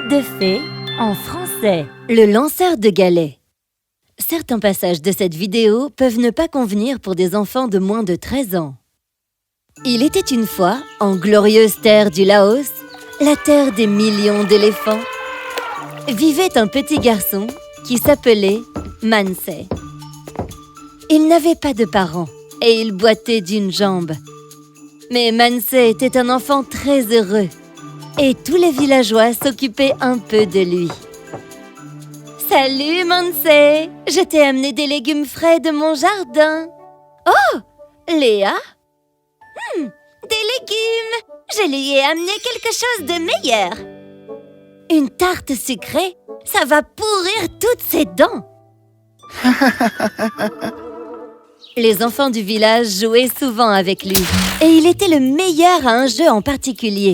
conte de fées en français. Le lanceur de galets. Certains passages de cette vidéo peuvent ne pas convenir pour des enfants de moins de 13 ans. Il était une fois, en glorieuse terre du Laos, la terre des millions d'éléphants, vivait un petit garçon qui s'appelait Manse. Il n'avait pas de parents et il boitait d'une jambe. Mais Manse était un enfant très heureux et tous les villageois s'occupaient un peu de lui. « Salut Manse, je t'ai amené des légumes frais de mon jardin. »« Oh, Léa ?»« Des légumes. Je lui ai amené quelque chose de meilleur. »« Une tarte sucrée, ça va pourrir toutes ses dents. » Les enfants du village jouaient souvent avec lui et il était le meilleur à un jeu en particulier.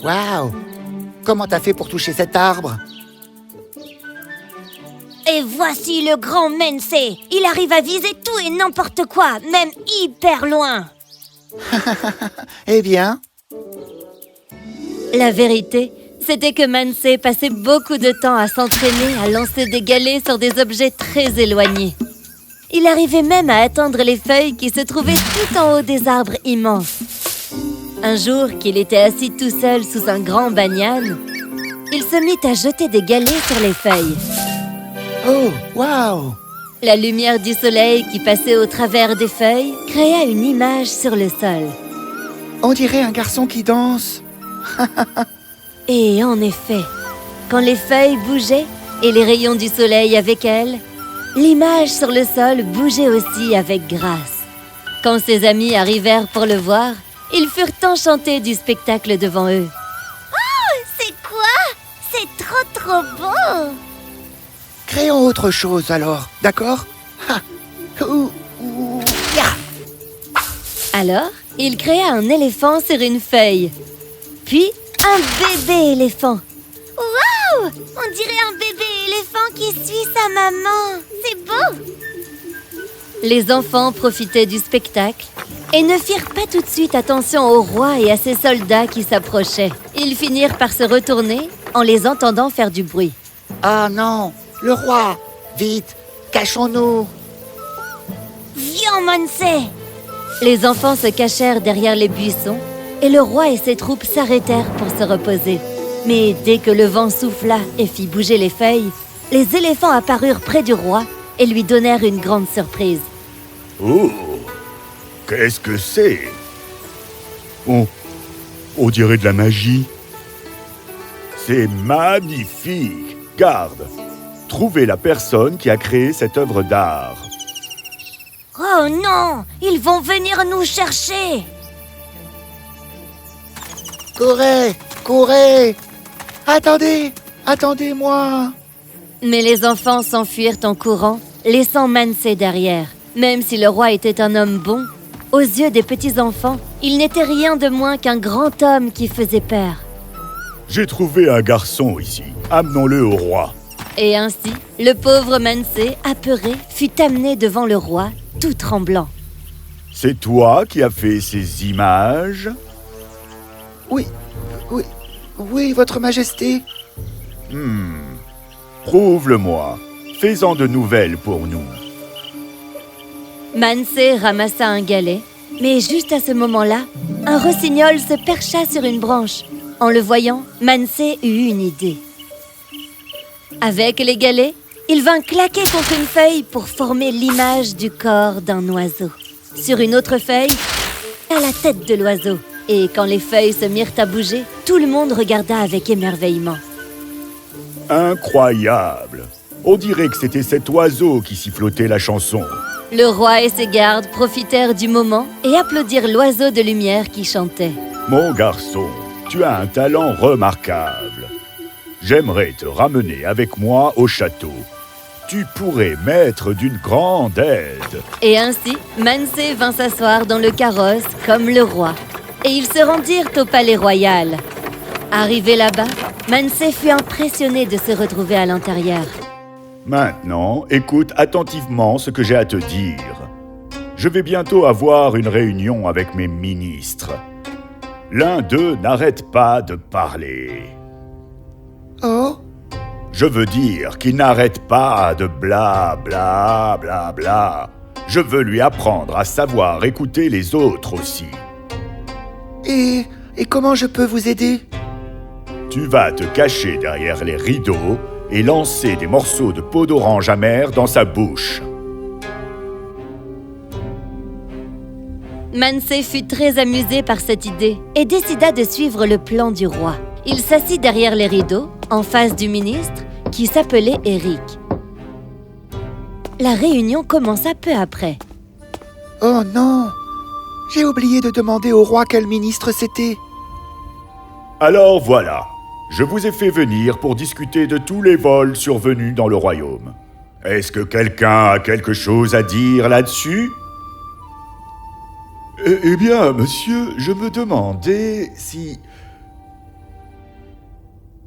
Waouh! Comment t'as fait pour toucher cet arbre? Et voici le grand Manse. Il arrive à viser tout et n'importe quoi, même hyper loin. Eh bien? La vérité, c'était que Manse passait beaucoup de temps à s'entraîner à lancer des galets sur des objets très éloignés. Il arrivait même à atteindre les feuilles qui se trouvaient tout en haut des arbres immenses. Un jour qu'il était assis tout seul sous un grand banyan, il se mit à jeter des galets sur les feuilles. Oh, waouh! La lumière du soleil qui passait au travers des feuilles créa une image sur le sol. On dirait un garçon qui danse. Et en effet, quand les feuilles bougeaient et les rayons du soleil avec elles, l'image sur le sol bougeait aussi avec grâce. Quand ses amis arrivèrent pour le voir, ils furent enchantés du spectacle devant eux. C'est quoi? C'est trop beau. Créons autre chose alors, d'accord? Alors, il créa un éléphant sur une feuille, puis un bébé éléphant. Waouh! On dirait un bébé éléphant qui suit sa maman. C'est beau. Les enfants profitaient du spectacle et ne firent pas tout de suite attention au roi et à ses soldats qui s'approchaient. Ils finirent par se retourner en les entendant faire du bruit. Ah non! Le roi! Vite! Cachons-nous! Viens, Manse. Les enfants se cachèrent derrière les buissons et le roi et ses troupes s'arrêtèrent pour se reposer. Mais dès que le vent souffla et fit bouger les feuilles, les éléphants apparurent près du roi et lui donnèrent une grande surprise. Oh! Qu'est-ce que c'est? On dirait de la magie. C'est magnifique! Garde! Trouvez la personne qui a créé cette œuvre d'art. Oh non! Ils vont venir nous chercher. Courez! Courez! Attendez! Attendez-moi! Mais les enfants s'enfuirent en courant, laissant Manse derrière. Même si le roi était un homme bon, aux yeux des petits-enfants, il n'était rien de moins qu'un grand homme qui faisait peur. J'ai trouvé un garçon ici. Amenons-le au roi. Et ainsi, le pauvre Manse, apeuré, fut amené devant le roi, tout tremblant. C'est toi qui as fait ces images? Oui, votre majesté. Prouve-le-moi. Fais-en de nouvelles pour nous. Manse ramassa un galet, mais juste à ce moment-là, un rossignol se percha sur une branche. En le voyant, Manse eut une idée. Avec les galets, il vint claquer contre une feuille pour former l'image du corps d'un oiseau. Sur une autre feuille, à la tête de l'oiseau. Et quand les feuilles se mirent à bouger, tout le monde regarda avec émerveillement. Incroyable! On dirait que c'était cet oiseau qui sifflotait la chanson. Le roi et ses gardes profitèrent du moment et applaudirent l'oiseau de lumière qui chantait. Mon garçon, tu as un talent remarquable. J'aimerais te ramener avec moi au château. Tu pourrais m'être d'une grande aide. Et ainsi, Manse vint s'asseoir dans le carrosse comme le roi. Et ils se rendirent au palais royal. Arrivé là-bas, Manse fut impressionné de se retrouver à l'intérieur. Maintenant, écoute attentivement ce que j'ai à te dire. Je vais bientôt avoir une réunion avec mes ministres. l'un d'eux n'arrête pas de parler. Oh, Je veux dire qu'il n'arrête pas de bla bla bla bla. Je veux lui apprendre à savoir écouter les autres aussi. et comment je peux vous aider? Tu vas te cacher derrière les rideaux et lancer des morceaux de peau d'orange amère dans sa bouche. Mansé fut très amusé par cette idée et décida de suivre le plan du roi. Il s'assit derrière les rideaux, en face du ministre, qui s'appelait Eric. La réunion commença peu après. Oh non! J'ai oublié de demander au roi quel ministre c'était. Alors voilà, je vous ai fait venir pour discuter de tous les vols survenus dans le royaume. Est-ce que quelqu'un a quelque chose à dire là-dessus? Eh bien, monsieur, je me demandais si...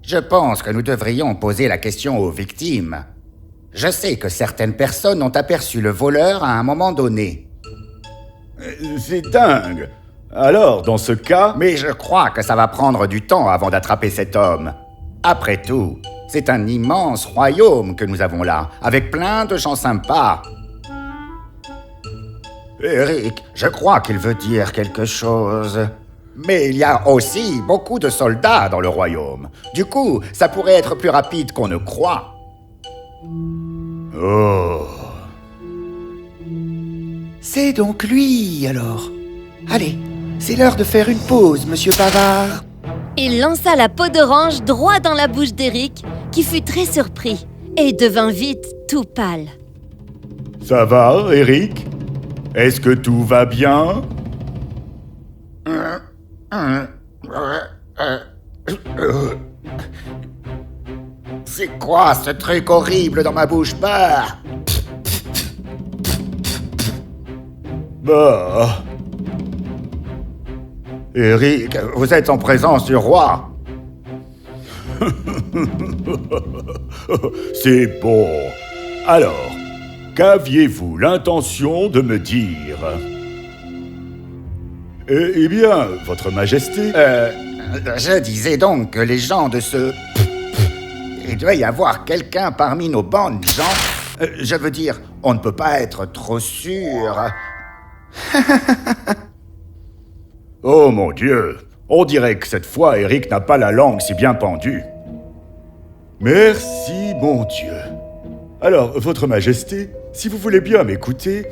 Je pense que nous devrions poser la question aux victimes. Je sais que certaines personnes ont aperçu le voleur à un moment donné. C'est dingue. Alors, dans ce cas... Mais je crois que ça va prendre du temps avant d'attraper cet homme. Après tout, c'est un immense royaume que nous avons là, avec plein de gens sympas. Eric, je crois qu'il veut dire quelque chose. Mais il y a aussi beaucoup de soldats dans le royaume. Du coup, ça pourrait être plus rapide qu'on ne croit. Oh... C'est donc lui, alors. Allez, c'est l'heure de faire une pause, monsieur Bavard. Il lança la peau d'orange droit dans la bouche d'Eric, qui fut très surpris et devint vite tout pâle. Ça va, Eric? Est-ce que tout va bien? C'est quoi ce truc horrible dans ma bouche? Bah! Bah... Eric, vous êtes en présence du roi. C'est bon. Alors, qu'aviez-vous l'intention de me dire? Eh bien, votre majesté... Je disais donc que les gens de ce... Il doit y avoir quelqu'un parmi nos bandes de gens. Je veux dire, on ne peut pas être trop sûr. Oh mon Dieu! On dirait que cette fois, Eric n'a pas la langue si bien pendue. Merci, mon Dieu. Alors, votre majesté, si vous voulez bien m'écouter...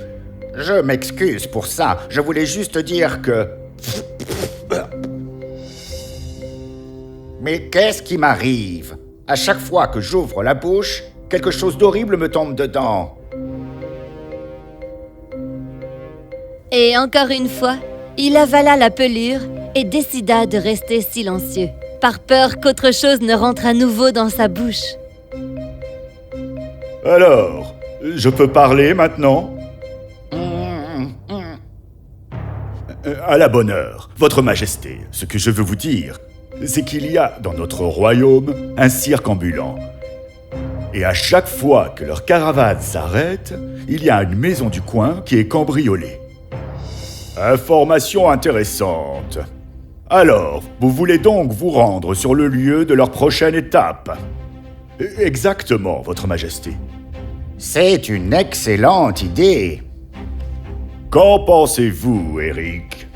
Je m'excuse pour ça. Je voulais juste dire que... Mais qu'est-ce qui m'arrive? À chaque fois que j'ouvre la bouche, quelque chose d'horrible me tombe dedans. Et encore une fois, il avala la pelure et décida de rester silencieux, par peur qu'autre chose ne rentre à nouveau dans sa bouche. Alors, je peux parler maintenant? À la bonne heure, votre majesté, ce que je veux vous dire, c'est qu'il y a dans notre royaume un cirque ambulant. Et à chaque fois que leur caravane s'arrête, il y a une maison du coin qui est cambriolée. Information intéressante. Alors, vous voulez donc vous rendre sur le lieu de leur prochaine étape? Exactement, votre majesté. C'est une excellente idée. Qu'en pensez-vous, Eric?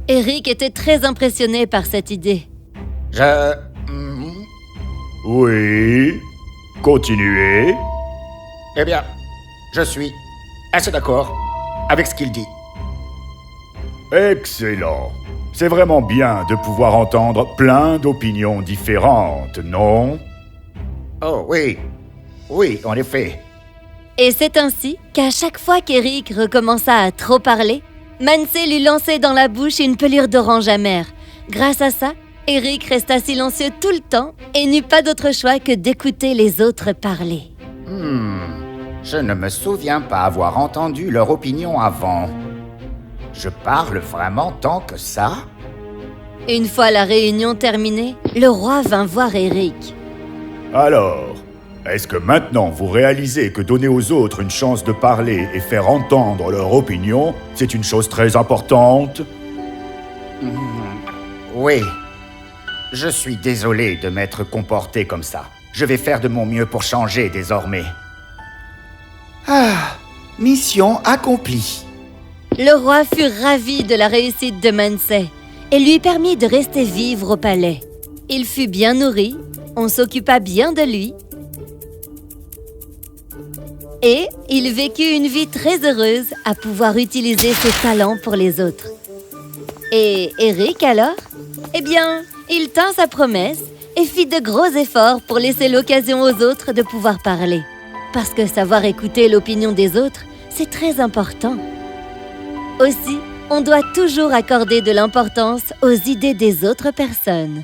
Eric était très impressionné par cette idée. Oui? Continuez. Eh bien, je suis assez d'accord avec ce qu'il dit. Excellent. C'est vraiment bien de pouvoir entendre plein d'opinions différentes, non? Oh oui, oui, en effet. Et c'est ainsi qu'à chaque fois qu'Eric recommença à trop parler, Mansé lui lançait dans la bouche une pelure d'orange amère. Grâce à ça, Eric resta silencieux tout le temps et n'eut pas d'autre choix que d'écouter les autres parler. Je ne me souviens pas avoir entendu leur opinion avant. Je parle vraiment tant que ça? Une fois la réunion terminée, le roi vint voir Eric. Alors, Est-ce que maintenant vous réalisez que donner aux autres une chance de parler et faire entendre leur opinion, c'est une chose très importante? Oui. Je suis désolé de m'être comporté comme ça. Je vais faire de mon mieux pour changer désormais. Ah, mission accomplie. Le roi fut ravi de la réussite de Mansé et lui permit de rester vivre au palais. Il fut bien nourri, on s'occupa bien de lui et il vécut une vie très heureuse à pouvoir utiliser ses talents pour les autres. Et Eric alors? Eh bien, il tint sa promesse et fit de gros efforts pour laisser l'occasion aux autres de pouvoir parler. Parce que savoir écouter l'opinion des autres, c'est très important. Aussi, on doit toujours accorder de l'importance aux idées des autres personnes.